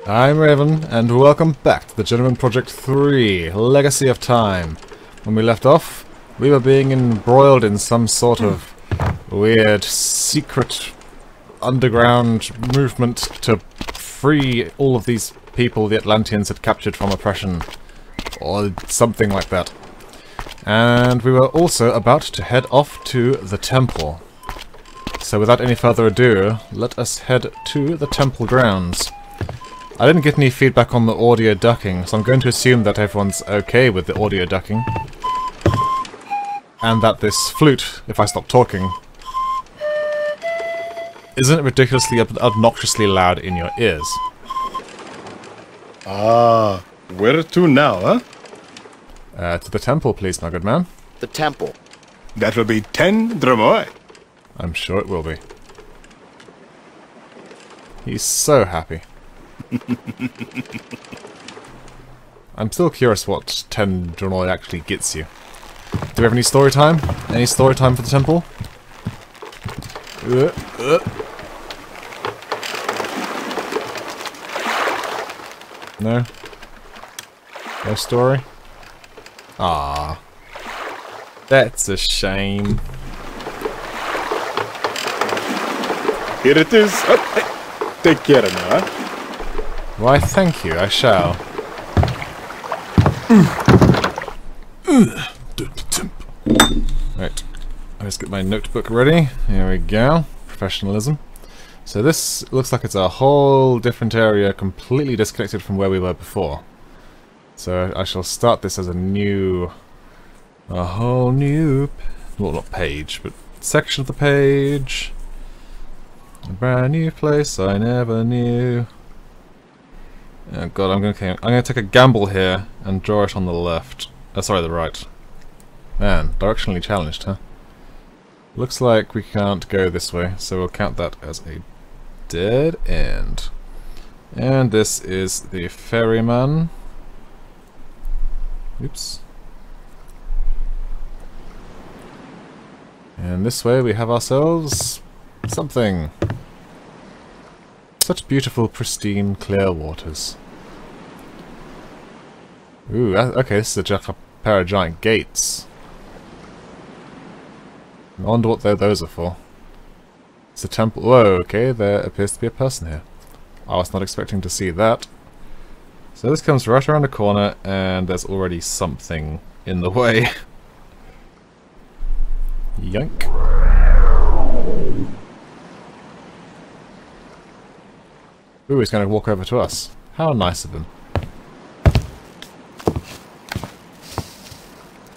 I'm Raven, and welcome back to the Journeyman Project 3, Legacy of Time. When we left off, we were being embroiled in some sort of weird, secret, underground movement to free all of these people the Atlanteans had captured from oppression, or something like that. And we were also about to head off to the temple. So without any further ado, let us head to the temple grounds. I didn't get any feedback on the audio ducking, so I'm going to assume that everyone's okay with the audio ducking. And that this flute, if I stop talking, isn't ridiculously obnoxiously loud in your ears. Ah, where to now, huh? To the temple, please, my good man. The temple. That will be 10 dromoi. I'm sure it will be. He's so happy. I'm still curious what 10 dromoi actually gets you. Do we have any story time? Any story time for the temple? No? No story? Ah, that's a shame. Here it is. Hey, take care now, huh? Why, thank you, I shall. Right, let's get my notebook ready. Here we go. Professionalism. So this looks like it's a whole different area, completely disconnected from where we were before. So I shall start this as a whole new, well, not page, but section of the page. A brand new place I never knew. Oh god, I'm gonna take a gamble here and draw it on the left. Sorry, the right. Man, directionally challenged, huh? Looks like we can't go this way, so we'll count that as a dead end. And this is the ferryman. Oops. And this way we have ourselves something. Such beautiful, pristine, clear waters. Ooh, okay, this is a pair of giant gates. I wonder what those are for. It's a temple. Whoa, okay, there appears to be a person here. I was not expecting to see that. So this comes right around the corner, and there's already something in the way. Yank. Ooh, he's going to walk over to us. How nice of him.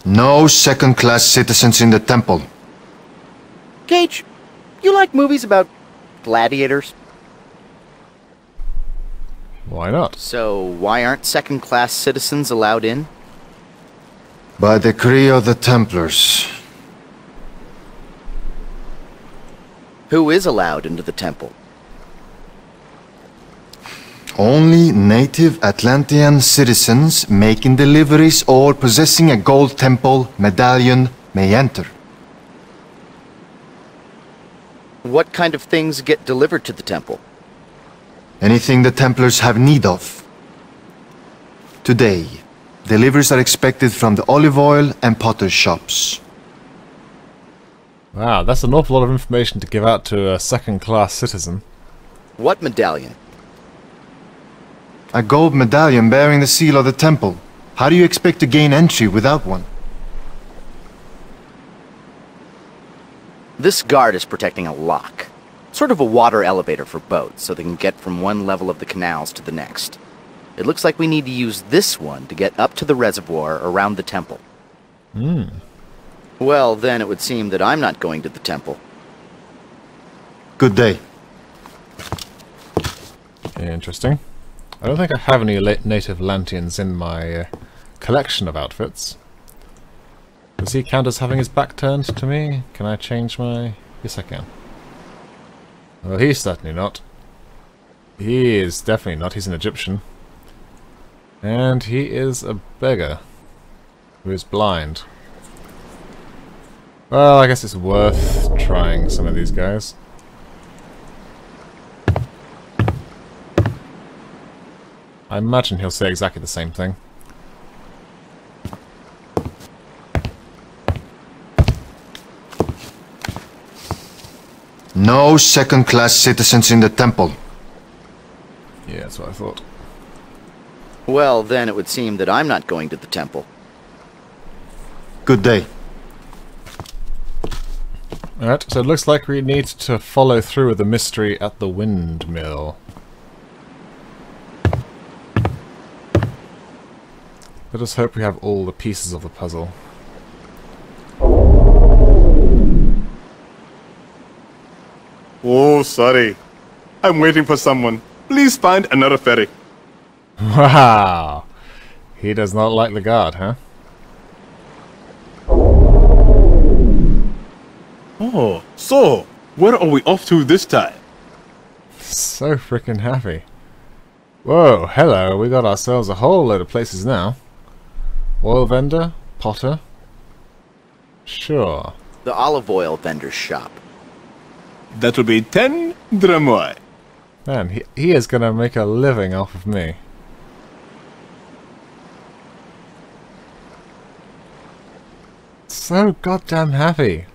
No second-class citizens in the temple. Gage, you like movies about gladiators? Why not? So why aren't second-class citizens allowed in? By decree of the Templars. Who is allowed into the temple? Only native Atlantean citizens making deliveries or possessing a gold temple medallion may enter. What kind of things get delivered to the temple? Anything the Templars have need of. Today, deliveries are expected from the olive oil and potter shops. Wow, that's an awful lot of information to give out to a second-class citizen. What medallion? A gold medallion bearing the seal of the temple. How do you expect to gain entry without one? This guard is protecting a lock. Sort of a water elevator for boats, so they can get from one level of the canals to the next. It looks like we need to use this one to get up to the reservoir around the temple. Well, then it would seem that I'm not going to the temple. Good day. Interesting. I don't think I have any native Atlanteans in my collection of outfits. Does he count as having his back turned to me? Can I change my... Yes, I can. Well, he's certainly not. He is definitely not. He's an Egyptian. And he is a beggar who is blind. Well, I guess it's worth trying some of these guys. I imagine he'll say exactly the same thing. No second-class citizens in the temple. Yeah, that's what I thought. Well, then it would seem that I'm not going to the temple. Good day. Alright, so it looks like we need to follow through with the mystery at the windmill. Let us hope we have all the pieces of the puzzle. Oh, sorry. I'm waiting for someone. Please find another ferry. Wow! He does not like the guard, huh? Oh, so, where are we off to this time? So freaking happy. Whoa, hello, we got ourselves a whole load of places now. Oil vendor? Potter? Sure. The olive oil vendor's shop. That'll be 10 dramoy. Man, he is gonna make a living off of me. So goddamn happy.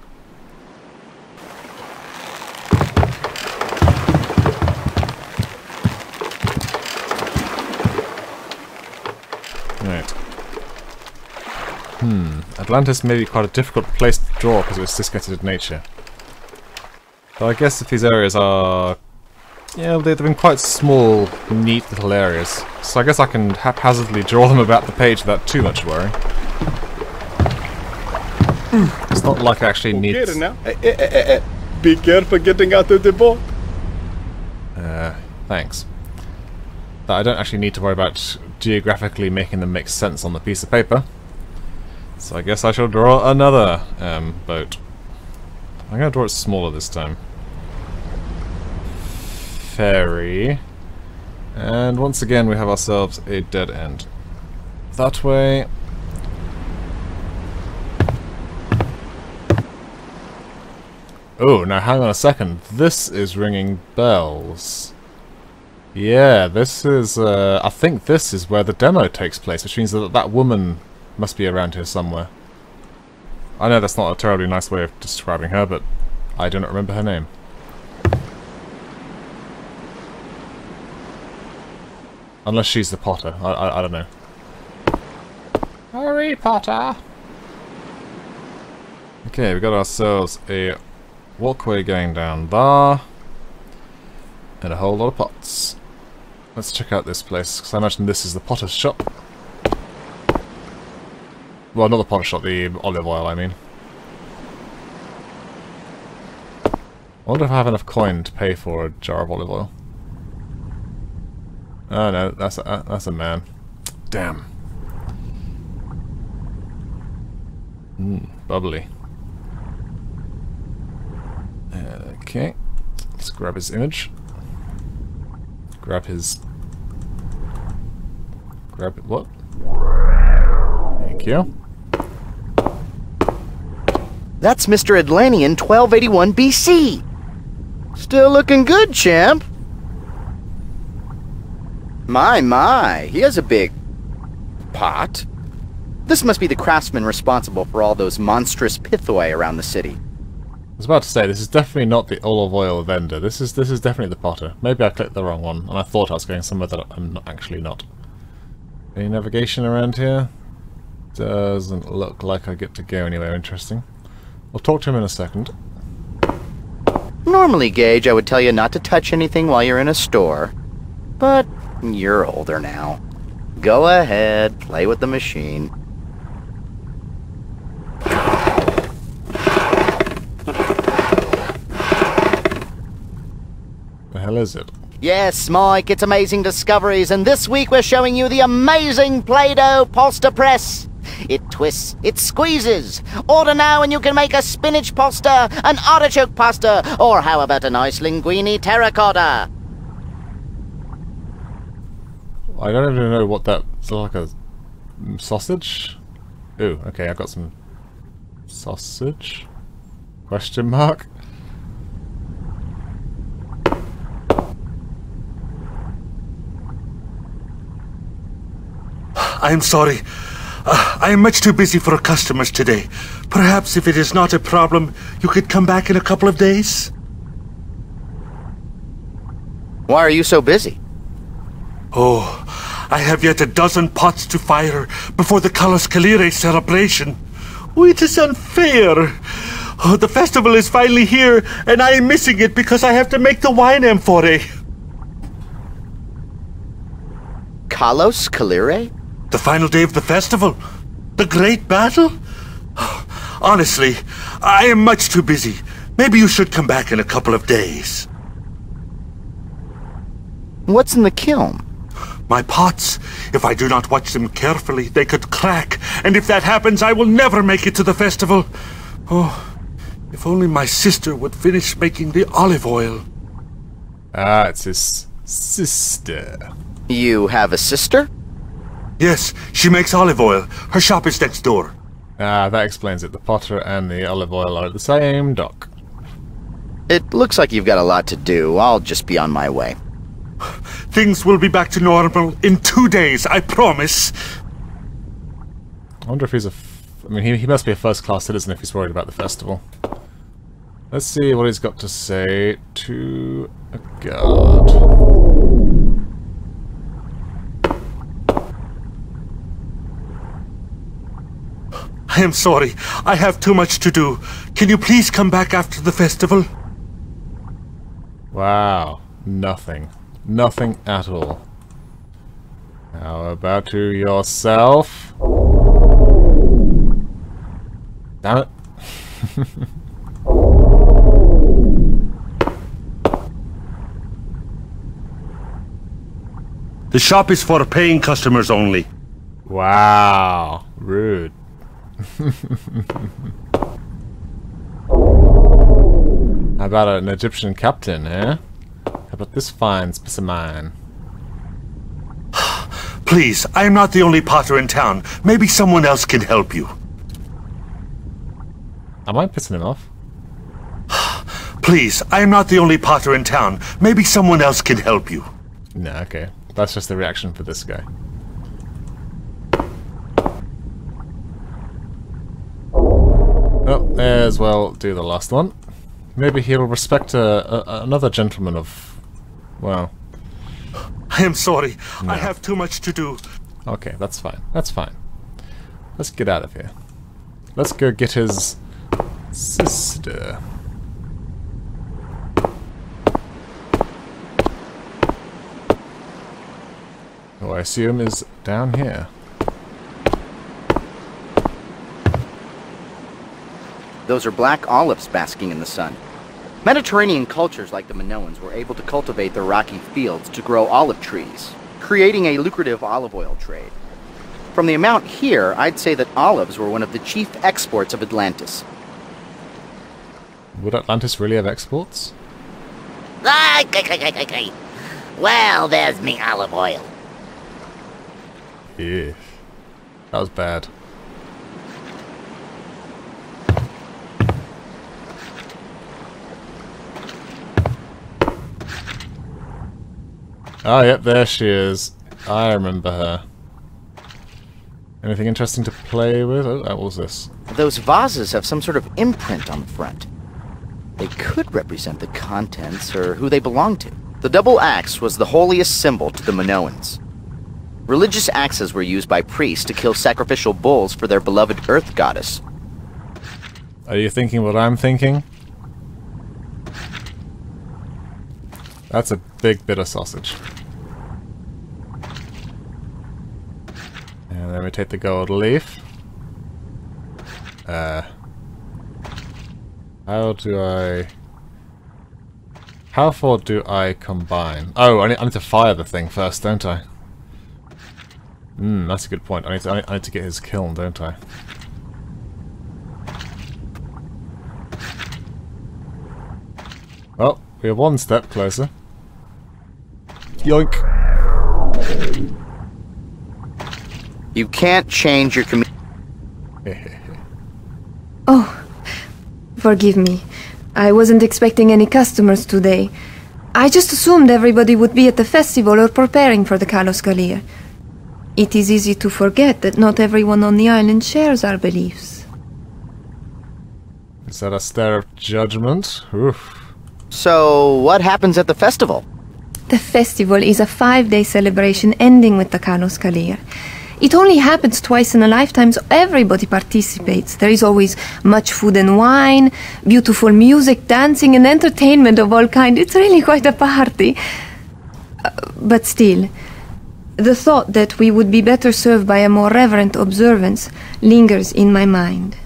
Right. Atlantis may be quite a difficult place to draw because of its disconnected nature. But I guess if these areas are... yeah, they've been quite small, neat little areas. So I guess I can haphazardly draw them about the page without too much worry. It's not like I actually need... Okay, now. Be careful getting out of the boat. Thanks. That I don't actually need to worry about geographically making them make sense on the piece of paper. So I guess I shall draw another boat. I'm going to draw it smaller this time. Ferry. And once again we have ourselves a dead end. That way. Oh, now hang on a second. This is ringing bells. Yeah, this is, I think this is where the demo takes place, which means that that woman must be around here somewhere. I know that's not a terribly nice way of describing her, but I do not remember her name. Unless she's the Potter. I don't know. Harry Potter! Okay, we got ourselves a walkway going down there. And a whole lot of pots. Let's check out this place, because I imagine this is the potter's shop. Well, not the potter's shop, the olive oil, I mean. I wonder if I have enough coin to pay for a jar of olive oil. Oh no, that's a man. Damn. Bubbly. Okay. Let's grab his image. Grab it, what? Thank you. That's Mr. Atlantean 1281 BC. Still looking good, champ. My, he has a big pot. This must be the craftsman responsible for all those monstrous pithoi around the city. I was about to say, this is definitely not the olive oil vendor. This is definitely the potter. Maybe I clicked the wrong one, and I thought I was going somewhere that I'm actually not. Any navigation around here? Doesn't look like I get to go anywhere interesting. I'll talk to him in a second. Normally, Gage, I would tell you not to touch anything while you're in a store. But you're older now. Go ahead, play with the machine. The hell is it? Yes, Mike, it's Amazing Discoveries, and this week we're showing you the amazing Play-Doh Polster Press. It twists, it squeezes. Order now and you can make a spinach poster, an artichoke pasta, or how about a nice linguine terracotta? I don't even know what that... Is that like a sausage? Ooh, okay, I've got some sausage? Question mark? I am sorry. I am much too busy for customers today. Perhaps if it is not a problem, you could come back in a couple of days? Why are you so busy? Oh, I have yet a dozen pots to fire before the Kalos Kalire celebration. Oh, it is unfair. Oh, the festival is finally here, and I am missing it because I have to make the wine amphore. Kalos Kalire? The final day of the festival? The great battle? Honestly, I am much too busy. Maybe you should come back in a couple of days. What's in the kiln? My pots. If I do not watch them carefully, they could crack. And if that happens, I will never make it to the festival. Oh, if only my sister would finish making the olive oil. Ah, it's his sister. You have a sister? Yes, she makes olive oil. Her shop is next door. Ah, that explains it. The potter and the olive oil are at the same dock. It looks like you've got a lot to do. I'll just be on my way. Things will be back to normal in 2 days, I promise. I wonder if he's a... I mean, he must be a first-class citizen if he's worried about the festival. Let's see what he's got to say to a guard. I am sorry. I have too much to do. Can you please come back after the festival? Wow. Nothing. Nothing at all. How about you yourself? Damn it. The shop is for paying customers only. Wow. Rude. How about an Egyptian captain, eh? How about this fine specimen? Please, I am not the only potter in town. Maybe someone else can help you. Am I pissing him off? Please, I am not the only potter in town. Maybe someone else can help you. No, okay. That's just the reaction for this guy. Oh, may as well do the last one. Maybe he'll respect another gentleman of... well... I am sorry. No. I have too much to do. Okay, that's fine. That's fine. Let's get out of here. Let's go get his... sister. Who I assume is down here. Those are black olives basking in the sun. Mediterranean cultures like the Minoans were able to cultivate their rocky fields to grow olive trees, creating a lucrative olive oil trade. From the amount here, I'd say that olives were one of the chief exports of Atlantis. Would Atlantis really have exports? Well, there's me olive oil. Yeah. That was bad. Oh, yep, there she is. I remember her. Anything interesting to play with? Oh, what was this? Those vases have some sort of imprint on the front. They could represent the contents or who they belong to. The double axe was the holiest symbol to the Minoans. Religious axes were used by priests to kill sacrificial bulls for their beloved earth goddess. Are you thinking what I'm thinking? That's a big bit of sausage. And then we take the gold leaf. How far do I combine? Oh, I need to fire the thing first, don't I? That's a good point. I need to get his kiln, don't I? Well, we're one step closer. Yoink! You can't change your community. Oh, forgive me. I wasn't expecting any customers today. I just assumed everybody would be at the festival or preparing for the Kalos Kalir. It is easy to forget that not everyone on the island shares our beliefs. Is that a stare of judgment? Oof. So, what happens at the festival? The festival is a 5-day celebration ending with the Kalos Kalir. It only happens twice in a lifetime, so everybody participates. There is always much food and wine, beautiful music, dancing, and entertainment of all kinds. It's really quite a party. But still, the thought that we would be better served by a more reverent observance lingers in my mind.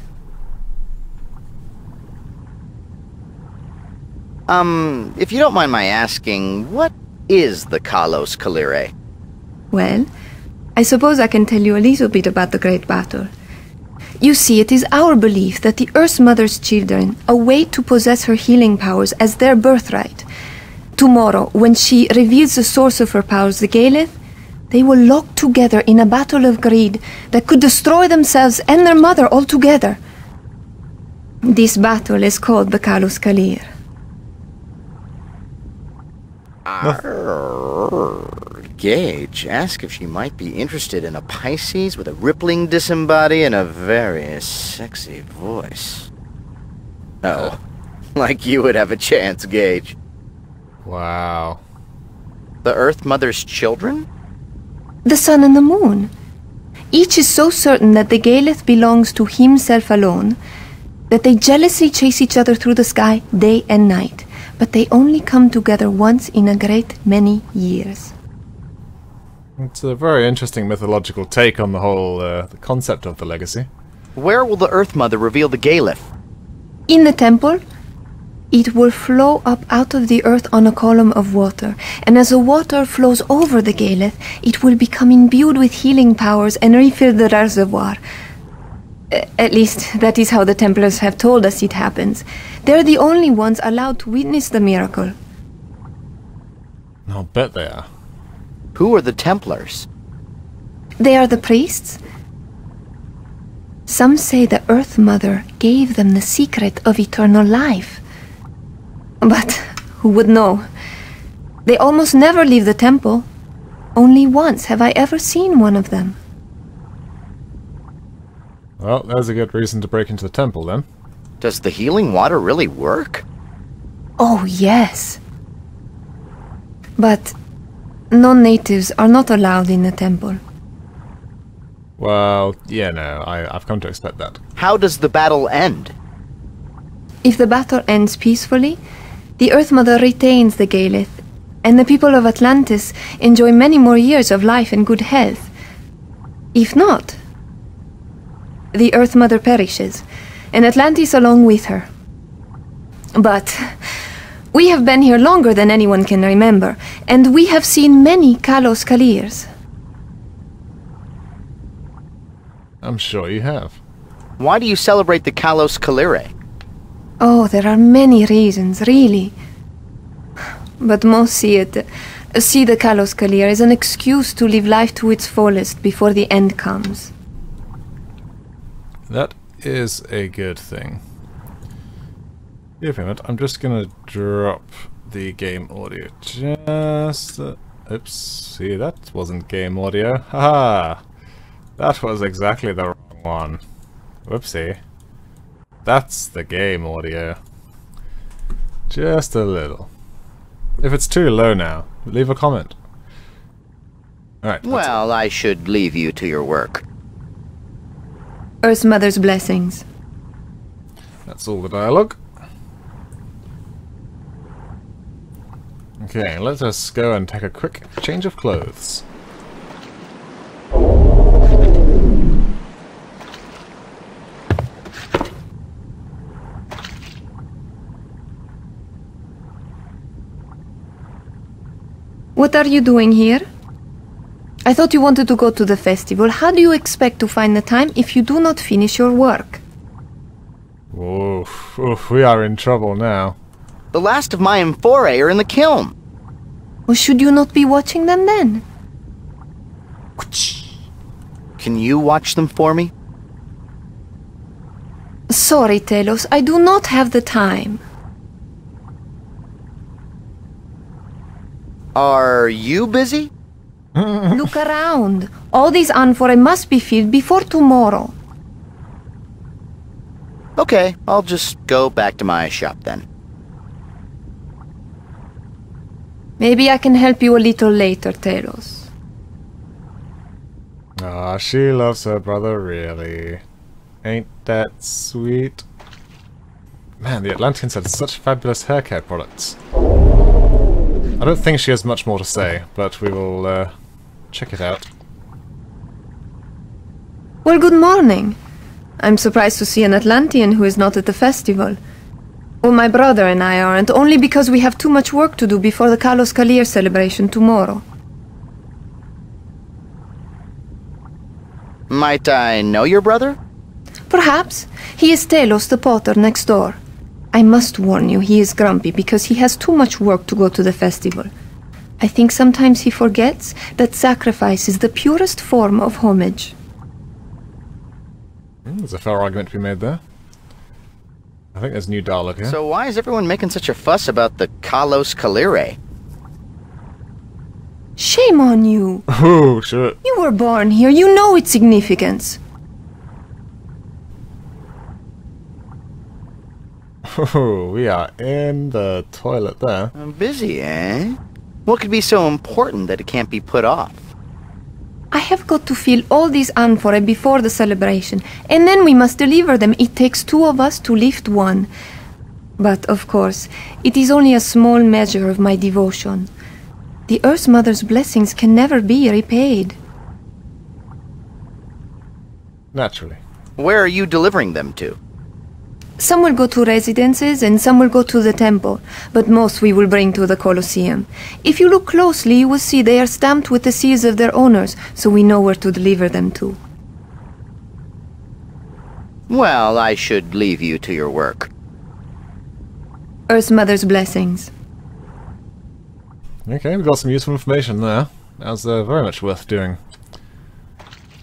If you don't mind my asking, what is the Kalos Kalire? Well, I suppose I can tell you a little bit about the Great Battle. You see, it is our belief that the Earth Mother's children await to possess her healing powers as their birthright. Tomorrow, when she reveals the source of her powers, the Galeth, they will lock together in a battle of greed that could destroy themselves and their mother altogether. This battle is called the Kalos Kalir. Gage, ask if she might be interested in a Pisces with a rippling disembody and a very sexy voice. Oh, like you would have a chance, Gage. Wow. The Earth Mother's children? The sun and the moon. Each is so certain that the Galeth belongs to himself alone that they jealously chase each other through the sky day and night. But they only come together once in a great many years. It's a very interesting mythological take on the whole the concept of the legacy. Where will the Earth Mother reveal the Galeth? In the temple, it will flow up out of the earth on a column of water, and as the water flows over the Galeth, it will become imbued with healing powers and refill the reservoir. At least, that is how the Templars have told us it happens. They're the only ones allowed to witness the miracle. I'll bet they are. Who are the Templars? They are the priests. Some say the Earth Mother gave them the secret of eternal life. But who would know? They almost never leave the temple. Only once have I ever seen one of them. Well, there's a good reason to break into the temple, then. Does the healing water really work? Oh, yes. But non-natives are not allowed in the temple. Well, yeah, no, I've come to expect that. How does the battle end? If the battle ends peacefully, the Earth Mother retains the Galeth, and the people of Atlantis enjoy many more years of life and good health. If not, the Earth Mother perishes, and Atlantis along with her. But we have been here longer than anyone can remember, and we have seen many Kalos Kalirs. I'm sure you have. Why do you celebrate the Kalos Kalire? Oh, there are many reasons, really. But most see the Kalos Kalir as an excuse to live life to its fullest before the end comes. That is a good thing. Give me a minute, I'm just gonna drop the game audio just... oops, see, that wasn't game audio. Haha! That was exactly the wrong one. Whoopsie. That's the game audio. Just a little. If it's too low now, leave a comment. Alright. Well, I should leave you to your work. Earth Mother's blessings. That's all the dialogue. Okay, let us go and take a quick change of clothes. What are you doing here? I thought you wanted to go to the festival. How do you expect to find the time if you do not finish your work? Oof, oof, we are in trouble now. The last of my amphorae are in the kiln. Well, should you not be watching them then? Can you watch them for me? Sorry, Telos, I do not have the time. Are you busy? Look around. All these amphorae must be filled before tomorrow. Okay, I'll just go back to my shop then. Maybe I can help you a little later, Talos. Ah, she loves her brother, really. Ain't that sweet? Man, the Atlanteans had such fabulous hair care products. I don't think she has much more to say, but we will check it out. Well, good morning. I'm surprised to see an Atlantean who is not at the festival. Well, my brother and I aren't, only because we have too much work to do before the Kalos Kalir celebration tomorrow. Might I know your brother? Perhaps. He is Talos, the potter, next door. I must warn you, he is grumpy because he has too much work to go to the festival. I think sometimes he forgets that sacrifice is the purest form of homage. There's a fair argument to be made there. I think there's a new dialogue here. So why is everyone making such a fuss about the Kalos Kalire? Shame on you! Oh, shit. You were born here, you know its significance. Oh, we are in the toilet there. I'm busy, eh? What could be so important that it can't be put off? I have got to fill all these amphorae before the celebration, and then we must deliver them. It takes 2 of us to lift one. But, of course, it is only a small measure of my devotion. The Earth Mother's blessings can never be repaid. Naturally. Where are you delivering them to? Some will go to residences and some will go to the temple, but most we will bring to the Colosseum. If you look closely, you will see they are stamped with the seals of their owners, so we know where to deliver them to. Well, I should leave you to your work. Earth Mother's blessings. Okay, we got some useful information there. That was very much worth doing.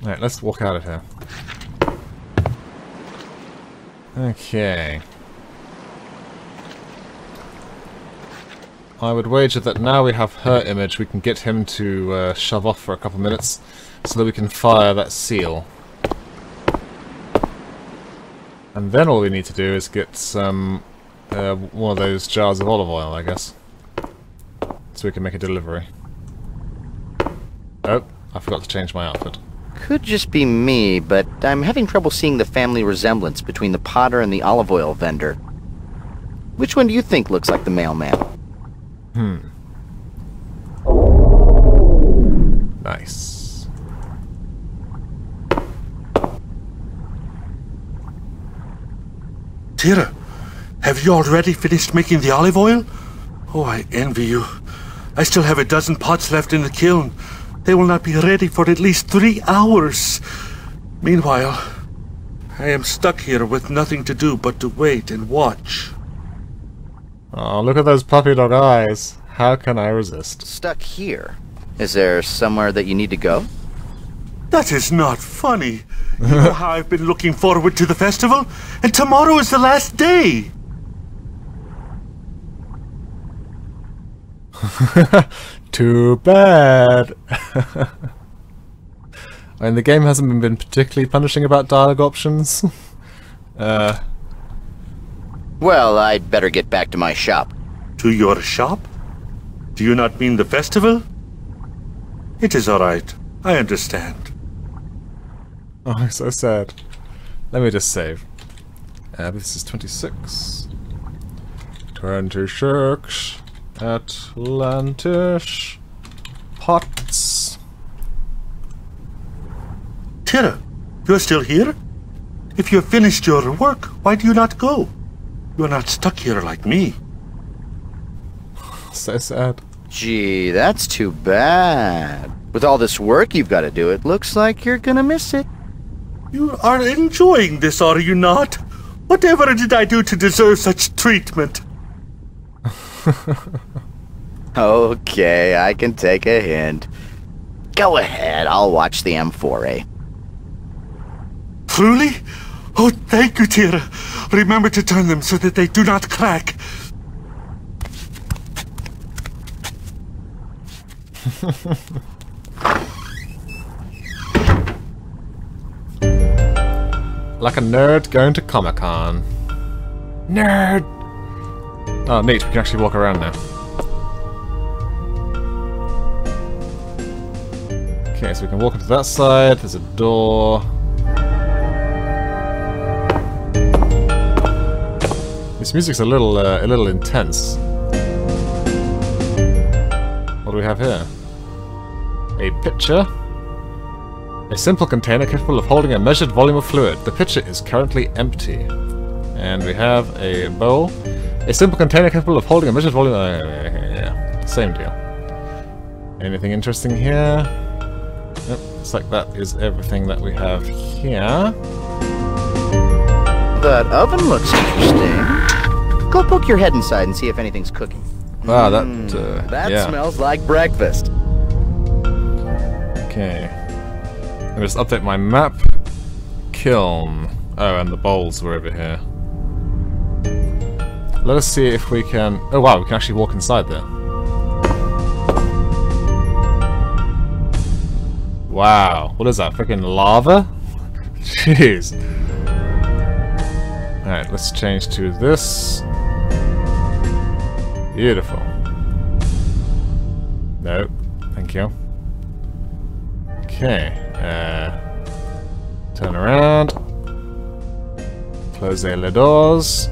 Alright, let's walk out of here. Okay. I would wager that now we have her image, we can get him to shove off for a couple minutes so that we can fire that seal. And then all we need to do is get some one of those jars of olive oil, I guess. So we can make a delivery. Oh, I forgot to change my outfit. Could just be me, but I'm having trouble seeing the family resemblance between the potter and the olive oil vendor. Which one do you think looks like the mailman? Nice. Tira, have you already finished making the olive oil? Oh, I envy you. I still have a dozen pots left in the kiln. They will not be ready for at least 3 hours. Meanwhile, I am stuck here with nothing to do but to wait and watch. Oh, look at those puppy dog eyes. How can I resist? Stuck here. Is there somewhere that you need to go? That is not funny. You know how I've been looking forward to the festival, and tomorrow is the last day. Too bad. I mean, the game hasn't been particularly punishing about dialogue options. Well, I'd better get back to my shop. To your shop? Do you not mean the festival? It is all right. I understand. Oh, so sad. Let me just save. This is 26. 26. Atlantis. Pots. Tira, you are still here? If you have finished your work, why do you not go? You are not stuck here like me. So sad. Gee, that's too bad. With all this work you've got to do, it looks like you're gonna miss it. You are enjoying this, are you not? Whatever did I do to deserve such treatment? Okay, I can take a hint. Go ahead, I'll watch the M4A. Truly? Oh, thank you, Tira. Remember to turn them so that they do not crack. Like a nerd going to Comic-Con. Nerd! Oh, neat. We can actually walk around now. Okay, so we can walk into that side. There's a door. This music's a little intense. What do we have here? A pitcher. A simple container capable of holding a measured volume of fluid. The pitcher is currently empty. And we have a bowl. A simple container capable of holding a measured volume... yeah, same deal. Anything interesting here? Yep, looks like that is everything that we have here. That oven looks interesting. Go poke your head inside and see if anything's cooking. Wow, that yeah. Smells like breakfast. Okay. I'll just update my map. Kiln. Oh, and the bowls were over here. Let us see if we can... Oh wow, we can actually walk inside there. Wow, what is that? Freaking lava? Jeez. Alright, let's change to this. Beautiful. No, thank you. Okay, turn around. Close the doors.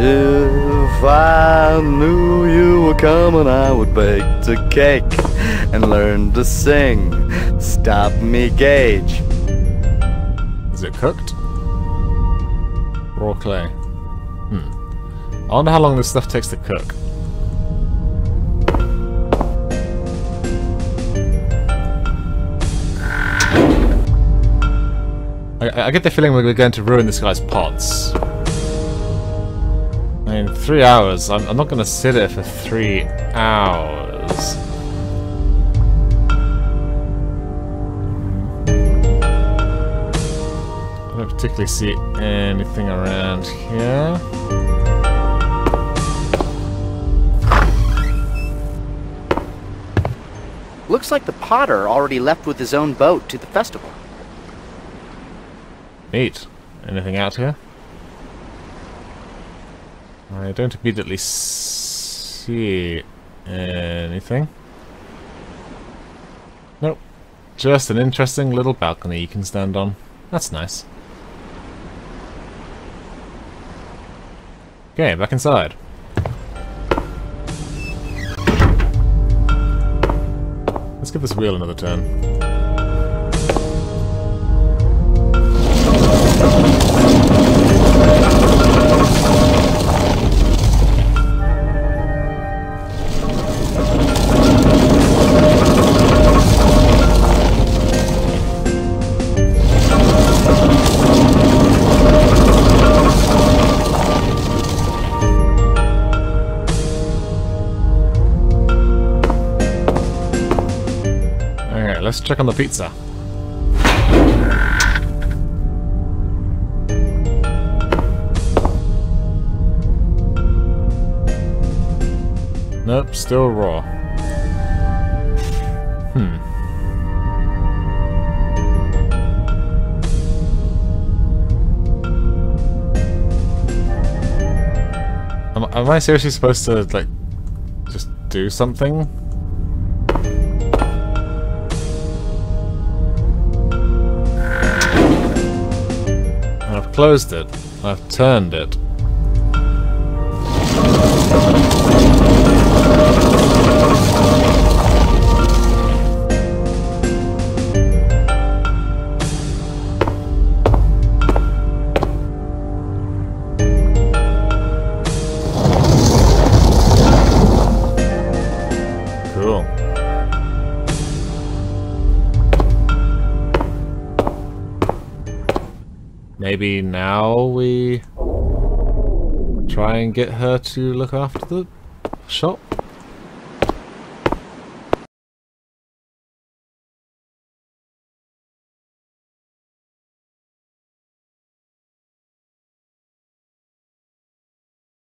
If I knew you were coming, I would bake a cake and learn to sing. Stop me, Gage. Is it cooked? Raw clay. I wonder how long this stuff takes to cook. I get the feeling we're going to ruin this guy's pots. I mean, 3 hours. I'm not going to sit here for 3 hours. I don't particularly see anything around here. Looks like the potter already left with his own boat to the festival. Neat. Anything out here? I don't immediately see anything. Nope. Just an interesting little balcony you can stand on. That's nice. Okay, back inside. Let's give this wheel another turn. Let's check on the pizza. Nope, still raw. Am I seriously supposed to, like, just do something? I've closed it. I've turned it. Cool. Maybe now we try and get her to look after the shop?